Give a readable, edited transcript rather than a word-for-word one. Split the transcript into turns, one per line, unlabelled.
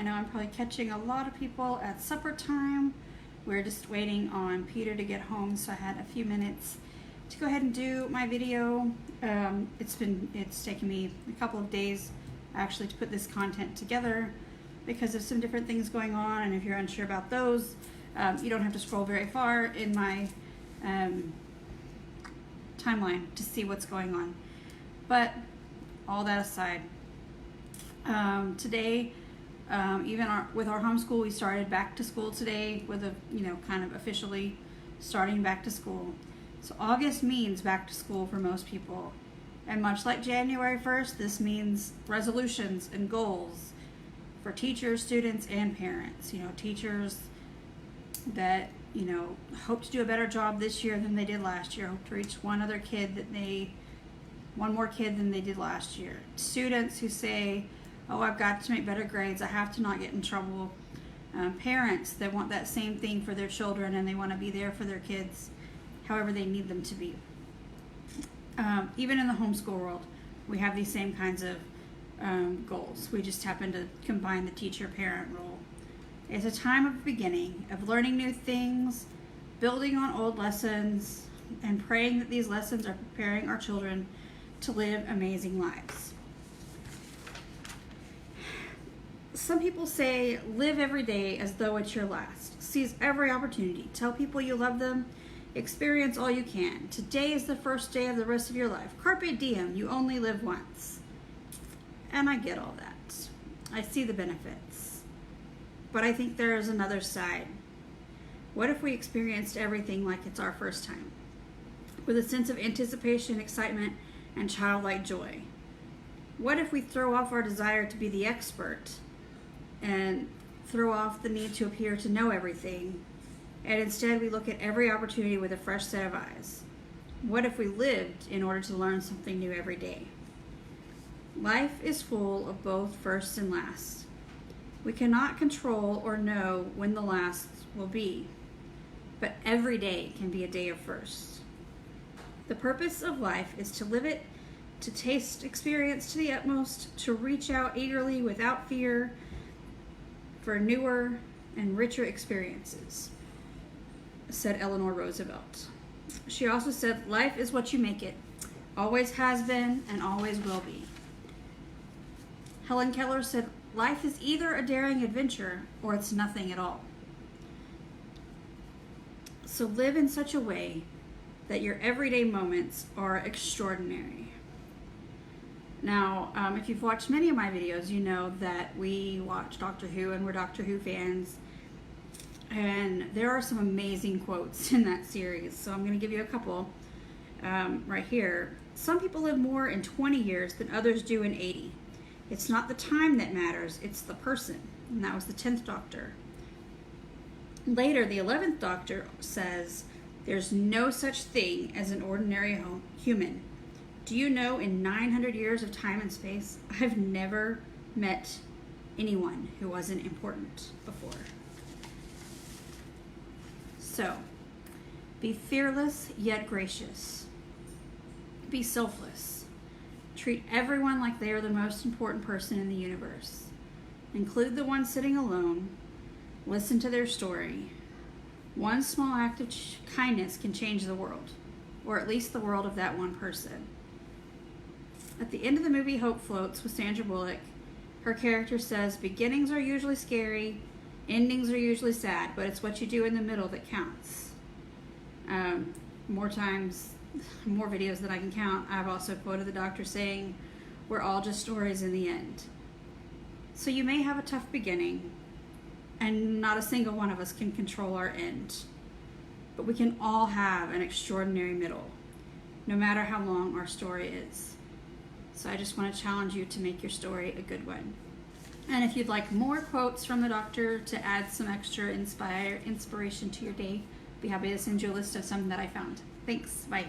know I'm probably catching a lot of people at supper time. We're just waiting on Peter to get home, so I had a few minutes to go ahead and do my video. It's taken me a couple of days actually to put this content together because of some different things going on, and if you're unsure about those, you don't have to scroll very far in my timeline to see what's going on. But all that aside, today, with our homeschool, we started back to school today with kind of officially starting back to school. So August means back to school for most people. And much like January 1st, this means resolutions and goals for teachers, students, and parents. Teachers that, hope to do a better job this year than they did last year, hope to reach one more kid than they did last year. Students who say, oh, I've got to make better grades, I have to not get in trouble. Parents that want that same thing for their children and they want to be there for their kids however they need them to be. Even in the homeschool world, we have these same kinds of goals. We just happen to combine the teacher-parent role. It's a time of beginning, of learning new things, building on old lessons, and praying that these lessons are preparing our children to live amazing lives. Some people say, live every day as though it's your last. Seize every opportunity. Tell people you love them. Experience all you can. Today is the first day of the rest of your life. Carpe diem. You only live once. And I get all that. I see the benefits. But I think there is another side. What if we experienced everything like it's our first time? With a sense of anticipation, excitement, and childlike joy. What if we throw off our desire to be the expert and throw off the need to appear to know everything, and instead we look at every opportunity with a fresh set of eyes? What if we lived in order to learn something new every day? Life is full of both firsts and lasts. We cannot control or know when the last will be, but every day can be a day of firsts. The purpose of life is to live it, to taste experience to the utmost, to reach out eagerly without fear for newer and richer experiences, said Eleanor Roosevelt. She also said, life is what you make it, always has been and always will be. Helen Keller said, life is either a daring adventure or it's nothing at all. So live in such a way that your everyday moments are extraordinary. Now, if you've watched many of my videos, you know that we watch Doctor Who and we're Doctor Who fans. And there are some amazing quotes in that series. So I'm going to give you a couple right here. Some people live more in 20 years than others do in 80. It's not the time that matters, it's the person. And that was the 10th Doctor. Later, the 11th Doctor says, there's no such thing as an ordinary human. Do you know, in 900 years of time and space, I've never met anyone who wasn't important before. So, be fearless yet gracious. Be selfless. Treat everyone like they are the most important person in the universe. Include the one sitting alone. Listen to their story. One small act of kindness can change the world, or at least the world of that one person. At the end of the movie Hope Floats with Sandra Bullock, her character says, beginnings are usually scary, endings are usually sad, but it's what you do in the middle that counts. More videos than I can count, I've also quoted the doctor saying, we're all just stories in the end. So you may have a tough beginning, and not a single one of us can control our end. But we can all have an extraordinary middle, no matter how long our story is. So I just want to challenge you to make your story a good one. And if you'd like more quotes from the doctor to add some extra inspiration to your day, I'd be happy to send you a list of some that I found. Thanks, bye.